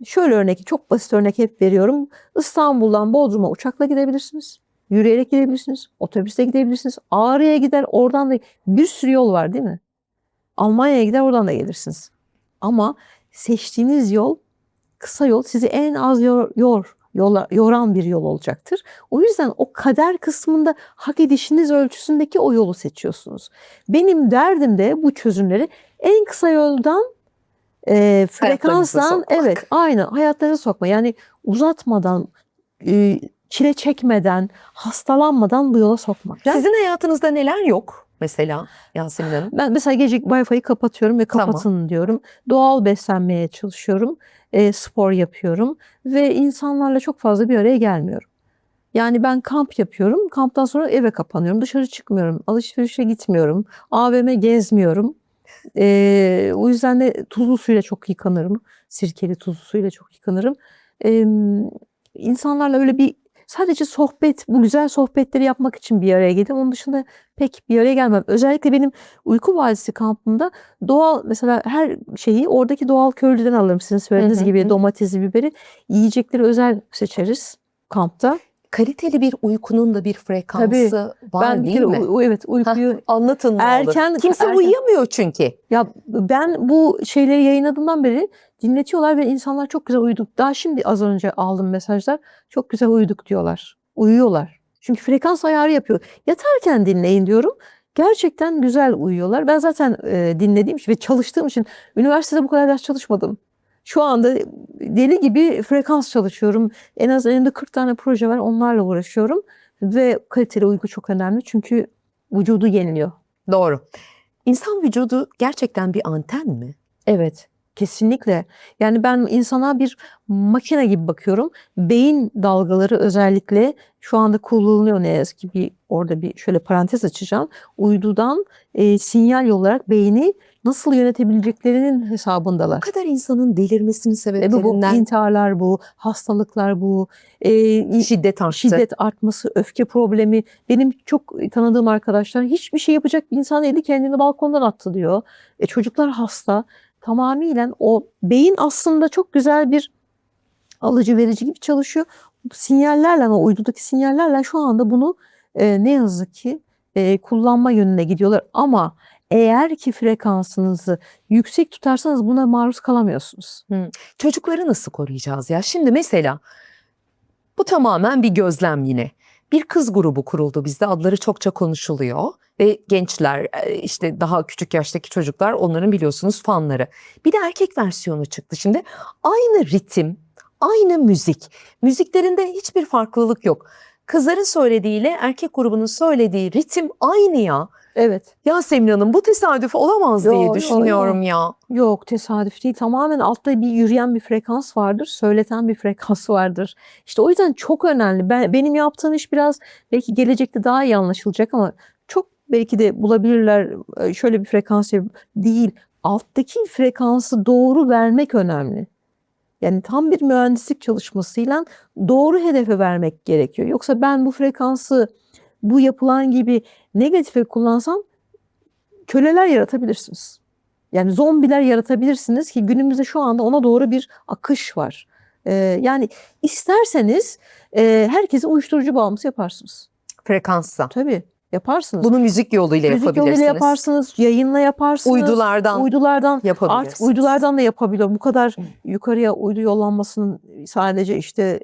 şöyle çok basit örnek hep veriyorum. İstanbul'dan Bodrum'a uçakla gidebilirsiniz. Yürüyerek gidebilirsiniz. Otobüste gidebilirsiniz. Ağrı'ya gider, oradan da bir sürü yol var değil mi? Almanya'ya gider, oradan da gelirsiniz. Ama seçtiğiniz yol kısa yol sizi en az yoran bir yol olacaktır. O yüzden o kader kısmında hak edişiniz ölçüsündeki o yolu seçiyorsunuz. Benim derdim de bu çözümleri en kısa yoldan frekanstan sokmak. evet aynen hayatlarınıza sokma. Yani uzatmadan, çile çekmeden, hastalanmadan bu yola sokmak. Sizin hayatınızda neler yok mesela Yasemin Hanım? Ben mesela gece Wi-Fi'yi kapatıyorum ve kapatın diyorum. Doğal beslenmeye çalışıyorum. Spor yapıyorum ve insanlarla çok fazla bir araya gelmiyorum. Yani ben kamp yapıyorum. Kamptan sonra eve kapanıyorum. Dışarı çıkmıyorum. Alışverişe gitmiyorum. AVM gezmiyorum. O yüzden de tuzlu suyla çok yıkanırım. Sirkeli tuzlu suyla çok yıkanırım. İnsanlarla öyle bir sadece sohbet, bu güzel sohbetleri yapmak için bir araya geldim. Onun dışında pek bir araya gelmem. Özellikle benim Uyku Vadisi kampımda doğal mesela her şeyi oradaki doğal köylüden alırım. Sizin söylediğiniz gibi domatesi, biberi. Yiyecekleri özel seçeriz kampta. Kaliteli bir uykunun da bir frekansı var Ben bir değil kere mi? evet uykuyu Anlatın ne olur. Kimse uyuyamıyor çünkü. Ya ben bu şeyleri yayınladığımdan beri dinletiyorlar ve insanlar çok güzel uyuduk. Daha şimdi az önce aldım mesajlar. Çok güzel uyuduk diyorlar. Uyuyorlar. Çünkü frekans ayarı yapıyor. Yatarken dinleyin diyorum. Gerçekten güzel uyuyorlar. Ben zaten dinlediğim için ve çalıştığım için üniversitede bu kadar ders çalışmadım. Şu anda deli gibi frekans çalışıyorum. En az elimde 40 tane proje var. Onlarla uğraşıyorum. Ve kaliteli uyku çok önemli. Çünkü vücudu yeniliyor. Doğru. İnsan vücudu gerçekten bir anten mi? Evet, kesinlikle. Yani ben insana bir makine gibi bakıyorum. Beyin dalgaları özellikle şu anda kullanılıyor ne yazık ki orada bir şöyle parantez açacağım. Uydudan sinyal olarak beyni nasıl yönetebileceklerinin hesabındalar. Bu kadar insanın delirmesinin Bu sebeplerinden intiharlar bu, hastalıklar bu, şiddet arttı. şiddet artması, öfke problemi. Benim çok tanıdığım arkadaşlar hiçbir şey yapacak bir insan değildi kendini balkondan attı diyor. Çocuklar hasta. Tamamıyla o beyin aslında çok güzel bir alıcı verici gibi çalışıyor. Sinyallerle o uydudaki sinyallerle şu anda bunu ne yazık ki kullanma yönüne gidiyorlar. Ama eğer ki frekansınızı yüksek tutarsanız buna maruz kalamıyorsunuz. Çocukları nasıl koruyacağız ya? Şimdi mesela bu tamamen bir gözlem yine. Bir kız grubu kuruldu bizde, adları çokça konuşuluyor ve gençler işte daha küçük yaştaki çocuklar onların biliyorsunuz fanları. Bir de erkek versiyonu çıktı şimdi. Aynı ritim, aynı müzik. Müziklerinde hiçbir farklılık yok. Kızların söylediğiyle erkek grubunun söylediği ritim aynı ya. Evet. Yasemin Hanım bu tesadüf olamaz diye düşünüyorum ya. Yok tesadüf değil. Tamamen altta bir yürüyen bir frekans vardır. Söyleten bir frekans vardır. İşte o yüzden çok önemli. Benim yaptığım iş biraz belki gelecekte daha iyi anlaşılacak ama çok belki de bulabilirler. Şöyle bir frekans değil. Alttaki frekansı doğru vermek önemli. Yani tam bir mühendislik çalışmasıyla doğru hedefe vermek gerekiyor. Yoksa ben bu frekansı bu yapılan gibi negatife kullansam köleler yaratabilirsiniz. Yani zombiler yaratabilirsiniz ki günümüzde şu anda ona doğru bir akış var. Yani isterseniz herkese uyuşturucu bağımlısı yaparsınız. Frekansa. Tabii yaparsınız. Bunu müzik yoluyla Müzik yapabilirsiniz. yoluyla yaparsınız, yayınla yaparsınız. Uydulardan artık yapabilirsiniz. uydulardan da yapabiliyor. Bu kadar yukarıya uydu yollanmasının sadece işte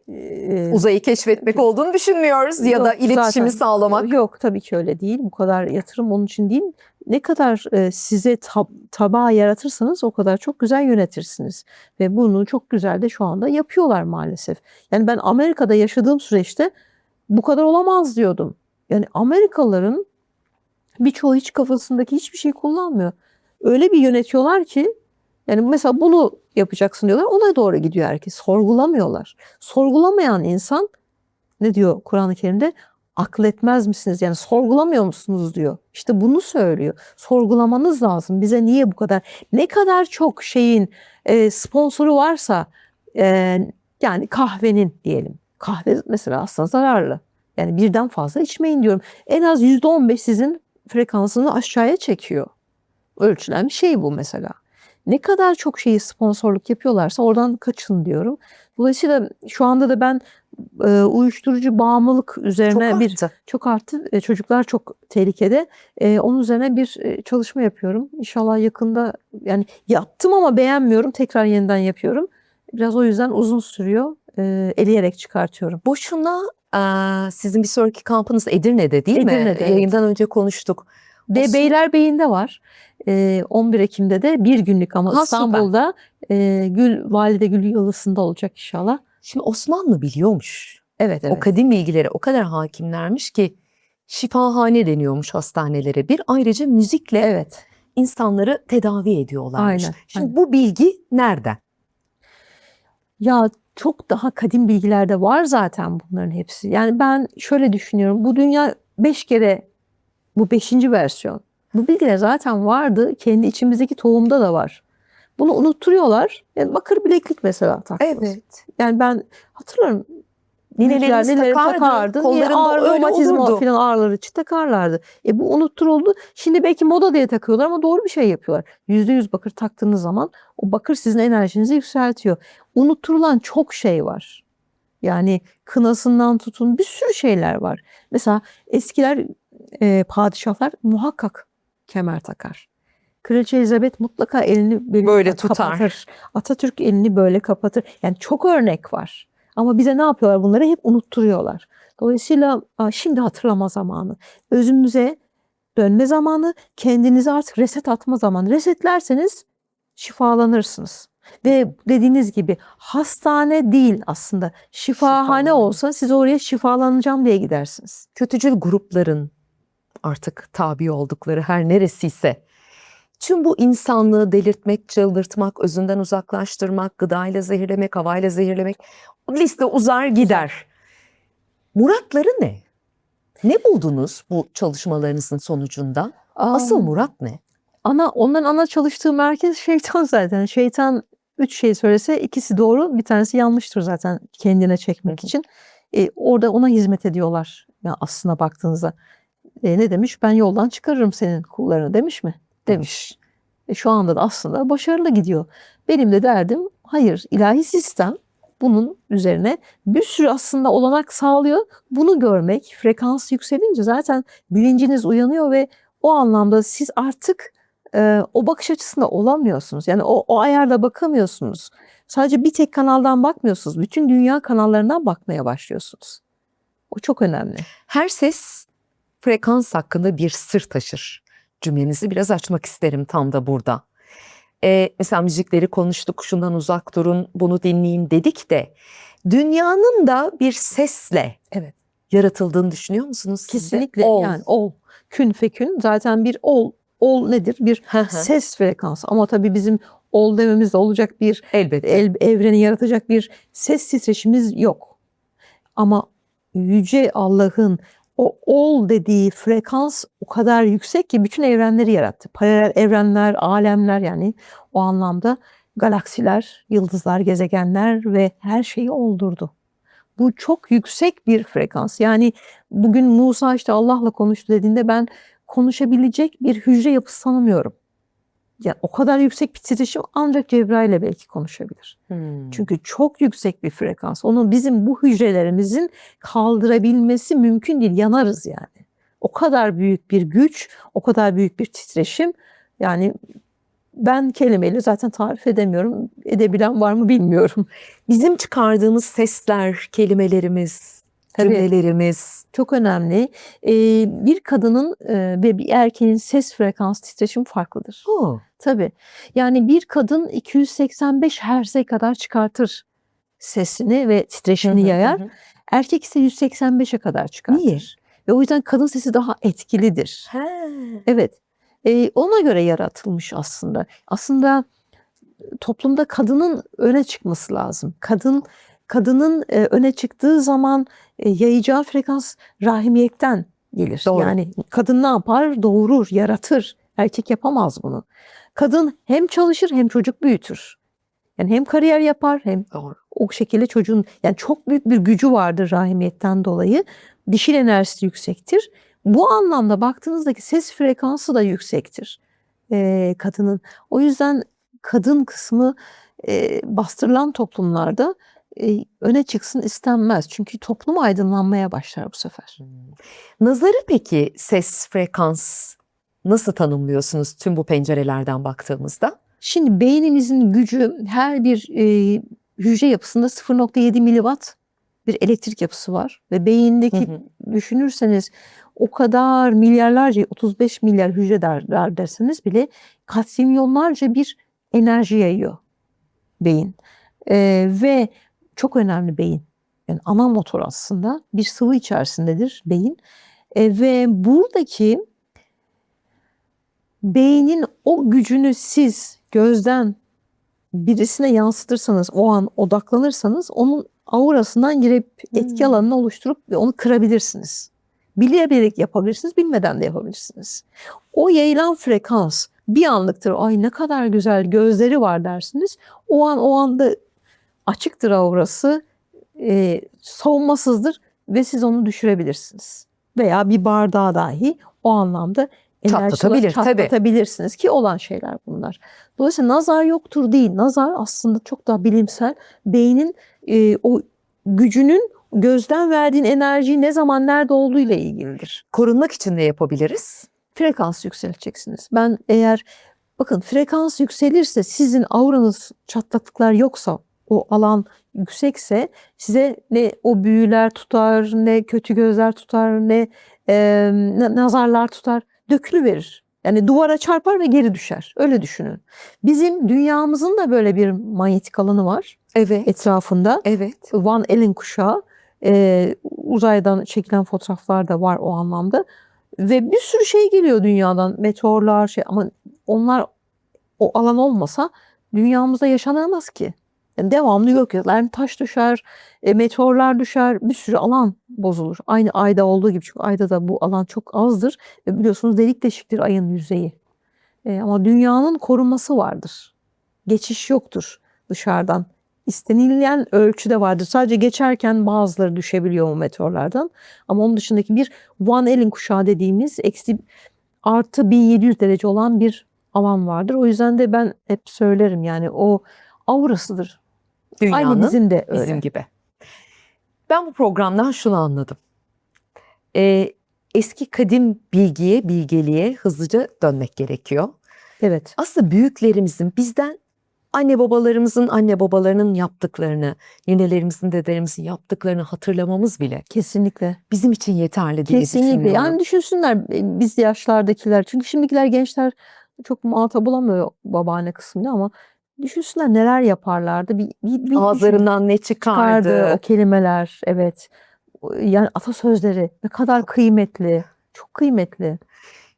uzayı keşfetmek olduğunu düşünmüyoruz ya da iletişimi sağlamak. Yok tabii ki öyle değil. Bu kadar yatırım onun için değil. Ne kadar size tabağı yaratırsanız o kadar çok güzel yönetirsiniz. Ve bunu çok güzel de şu anda yapıyorlar maalesef. Yani ben Amerika'da yaşadığım süreçte bu kadar olamaz diyordum. Yani Amerikalıların birçoğu hiç kafasındaki hiçbir şey kullanmıyor. Öyle bir yönetiyorlar ki yani mesela bunu yapacaksın diyorlar ona doğru gidiyor herkes. Sorgulamıyorlar. Sorgulamayan insan ne diyor Kur'an-ı Kerim'de? Akletmez misiniz? Yani sorgulamıyor musunuz diyor. İşte bunu söylüyor. Sorgulamanız lazım. Bize niye bu kadar? Ne kadar çok şeyin sponsoru varsa yani kahvenin diyelim. Kahve mesela aslında zararlı. Yani birden fazla içmeyin diyorum. En az %15 sizin frekansını aşağıya çekiyor. Ölçülen bir şey bu mesela. Ne kadar çok şeyi sponsorluk yapıyorlarsa oradan kaçın diyorum. Dolayısıyla şu anda da ben uyuşturucu bağımlılık üzerine çok arttı. Çocuklar çok tehlikede. Onun üzerine bir çalışma yapıyorum. İnşallah yakında yani yaptım ama beğenmiyorum. Tekrar yeniden yapıyorum. Biraz o yüzden uzun sürüyor. Eleyerek çıkartıyorum. Boşuna sizin bir sonraki kampınız Edirne'de değil mi? Edirne'de, evet. Yayından önce konuştuk. Ve Beylerbeyi'nde var. 11 Ekim'de de bir günlük ama Ha, İstanbul'da Valide Gül Yalısı'nda olacak inşallah. Şimdi Osmanlı biliyormuş. Evet, O kadim bilgilere o kadar hakimlermiş ki şifahane deniyormuş hastanelere. Bir ayrıca müzikle Evet. insanları tedavi ediyorlarmış. Aynen, Şimdi aynen. bu bilgi nereden? Ya çok daha kadim bilgilerde var zaten bunların hepsi. Yani ben şöyle düşünüyorum. Bu dünya 5 kere, bu 5. versiyon. Bu bilgiler zaten vardı. Kendi içimizdeki tohumda da var. Bunu unutturuyorlar. Yani bakır bileklik mesela taktınız. Yani ben hatırlarım. Ninelerimiz takardı, kollarında ağrı, öyle romatizma olurdu. falan ağrıları için takarlardı. Bu unutturuldu. Şimdi belki moda diye takıyorlar ama doğru bir şey yapıyorlar. %100 bakır taktığınız zaman o bakır sizin enerjinizi yükseltiyor. Unutturulan çok şey var. Yani kınasından tutun bir sürü şeyler var. Mesela eskiler padişahlar muhakkak kemer takar. Kraliçe Elizabeth mutlaka elini Böyle tutar. kapatır. Atatürk elini böyle kapatır. Yani çok örnek var. Ama bize ne yapıyorlar? Bunları hep unutturuyorlar. Dolayısıyla şimdi hatırlama zamanı. Özümüze dönme zamanı. Kendinize artık reset atma zamanı. Resetlerseniz şifalanırsınız. Ve dediğiniz gibi hastane değil aslında. Şifahane olsa siz oraya şifalanacağım diye gidersiniz. Kötücül grupların artık tabi oldukları her neresiyse tüm bu insanlığı delirtmek, çıldırtmak, özünden uzaklaştırmak, gıdayla zehirlemek, havayla zehirlemek, o liste uzar gider. Muratları ne? Ne buldunuz bu çalışmalarınızın sonucunda? Asıl murat ne? Onların ana çalıştığı merkez şeytan zaten. Şeytan 3 şey söylese ikisi doğru, bir tanesi yanlıştır zaten kendine çekmek için. Orada ona hizmet ediyorlar. Ya aslına baktığınızda ne demiş? Ben yoldan çıkarırım senin kullarını demiş mi? Demiş. Şu anda da aslında başarılı gidiyor. Benim de derdim hayır, ilahi sistem bunun üzerine bir sürü aslında olanak sağlıyor. Bunu görmek, frekans yükselince zaten bilinciniz uyanıyor ve o anlamda siz artık o bakış açısında olamıyorsunuz. Yani o ayarda bakamıyorsunuz. Sadece bir tek kanaldan bakmıyorsunuz. Bütün dünya kanallarından bakmaya başlıyorsunuz. O çok önemli. Her ses frekans hakkında bir sır taşır. Cümlenizi biraz açmak isterim tam da burada. Mesela müzikleri konuştuk, şundan uzak durun, bunu dinleyin dedik de dünyanın da bir sesle yaratıldığını düşünüyor musunuz? Kesinlikle. Yani ol, kün fekün zaten bir ol. Ol nedir? Bir ses frekansı. Ama tabii bizim ol dememizde olacak bir evreni yaratacak bir ses titreşimimiz yok. Ama Yüce Allah'ın o ol dediği frekans o kadar yüksek ki bütün evrenleri yarattı. Paralel evrenler, alemler, yani o anlamda galaksiler, yıldızlar, gezegenler ve her şeyi oldurdu. Bu çok yüksek bir frekans. Yani bugün Musa işte Allah'la konuştu dediğinde ben konuşabilecek bir hücre yapısı tanımıyorum. Yani o kadar yüksek bir titreşim ancak Cebrail'le belki konuşabilir. Çünkü çok yüksek bir frekans. Onu bizim bu hücrelerimizin kaldırabilmesi mümkün değil. Yanarız yani. O kadar büyük bir güç, o kadar büyük bir titreşim. Yani ben kelimeyle zaten tarif edemiyorum. Edebilen var mı bilmiyorum. Bizim çıkardığımız sesler, kelimelerimiz, cümlelerimiz çok önemli. Bir kadının ve bir erkeğin ses frekans titreşimi farklıdır. Tabii. Yani bir kadın 285 Hz'e kadar çıkartır sesini ve titreşimini yayar. Erkek ise 185'e kadar çıkartır. Niye? Ve o yüzden kadın sesi daha etkilidir. Evet. Ona göre yaratılmış aslında. Aslında toplumda kadının öne çıkması lazım. Kadının öne çıktığı zaman yayacağı frekans rahimiyetten gelir. Doğru. Yani kadın ne yapar? Doğurur, yaratır. Erkek yapamaz bunu. Kadın hem çalışır hem çocuk büyütür. Yani hem kariyer yapar hem o şekilde çocuğun, yani çok büyük bir gücü vardır rahimiyetten dolayı. Dişil enerjisi yüksektir. Bu anlamda baktığınızdaki ses frekansı da yüksektir kadının. O yüzden kadın kısmı bastırılan toplumlarda öne çıksın istenmez. Çünkü toplum aydınlanmaya başlar bu sefer. Nazarı peki ses, frekans nasıl tanımlıyorsunuz tüm bu pencerelerden baktığımızda? Şimdi beynimizin gücü her bir hücre yapısında 0,7 miliwatt bir elektrik yapısı var. Ve beyindeki düşünürseniz o kadar milyarlarca 35 milyar hücre derseniz bile katrilyonlarca bir enerji yayıyor beyin. Ve çok önemli beyin. Yani ana motor aslında bir sıvı içerisindedir beyin. Ve buradaki beynin o gücünü siz gözden birisine yansıtırsanız, o an odaklanırsanız onun aurasından girip etki alanını oluşturup ve onu kırabilirsiniz. Bilerek yapabilirsiniz, bilmeden de yapabilirsiniz. O yayılan frekans bir anlıktır. Ay ne kadar güzel gözleri var dersiniz. O anda açıktır aurası, savunmasızdır ve siz onu düşürebilirsiniz. Veya bir bardağı dahi o anlamda çatlatabilirsiniz ki olan şeyler bunlar. Dolayısıyla nazar yoktur değil. Nazar aslında çok daha bilimsel. Beynin o gücünün gözden verdiğin enerjiyi ne zaman nerede olduğu ile ilgilidir. Korunmak için ne yapabiliriz? Frekans yükselteceksiniz. Bakın frekans yükselirse sizin auranız çatlaklıklar yoksa o alan yüksekse size ne o büyüler tutar, ne kötü gözler tutar, ne nazarlar tutar, dökülüverir. Yani duvara çarpar ve geri düşer. Öyle düşünün. Bizim dünyamızın da böyle bir manyetik alanı var. Evet. Etrafında. Evet. Van Allen kuşağı. Uzaydan çekilen fotoğraflar da var o anlamda. Ve bir sürü şey geliyor dünyadan. Meteorlar ama onlar o alan olmasa dünyamızda yaşanamaz ki. Yani devamlı gökyüzünden taş düşer, meteorlar düşer, bir sürü alan bozulur. Aynı ayda olduğu gibi, çünkü ayda da bu alan çok azdır. Biliyorsunuz delik deşiktir ayın yüzeyi. Ama dünyanın korunması vardır. Geçiş yoktur dışarıdan. İstenilen ölçüde vardır. Sadece geçerken bazıları düşebiliyor o meteorlardan. Ama onun dışındaki bir Van Allen kuşağı dediğimiz artı 1700 derece olan bir alan vardır. O yüzden de ben hep söylerim, yani o aurasıdır. Dünyanın aynı bizim de öyle. bizim gibi. Ben bu programdan şunu anladım. Eski kadim bilgeliğe hızlıca dönmek gerekiyor. Evet. Aslında büyüklerimizin bizden anne babalarının yaptıklarını, ninelerimizin, dedelerimizin yaptıklarını hatırlamamız bile Kesinlikle. bizim için yeterli diye Kesinlikle. düşünüyorum. Yani düşünsünler biz yaşlardakiler. Çünkü şimdikiler gençler çok muhatap bulamıyor babaanne kısmını, ama düşünsünler neler yaparlardı. Bir Ağızlarından ne çıkardı? o kelimeler, evet. Yani atasözleri ne kadar kıymetli. Çok kıymetli.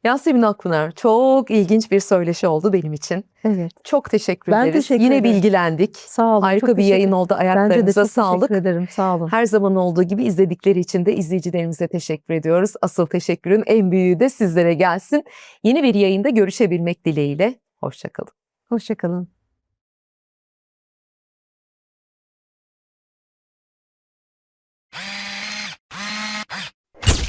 Yasemin Akpınar, çok ilginç bir söyleşi oldu benim için. Evet. Çok teşekkür Ben ederiz. teşekkür Yine ederim. bilgilendik. Sağ olun. Harika çok bir yayın teşekkür- oldu. Bence de Ayaklarınıza çok sağlık. teşekkür ederim. Sağ olun. Her zaman olduğu gibi izledikleri için de izleyicilerimize teşekkür ediyoruz. Asıl teşekkürün en büyüğü de sizlere gelsin. Yeni bir yayında görüşebilmek dileğiyle. Hoşça kalın. Hoşça kalın.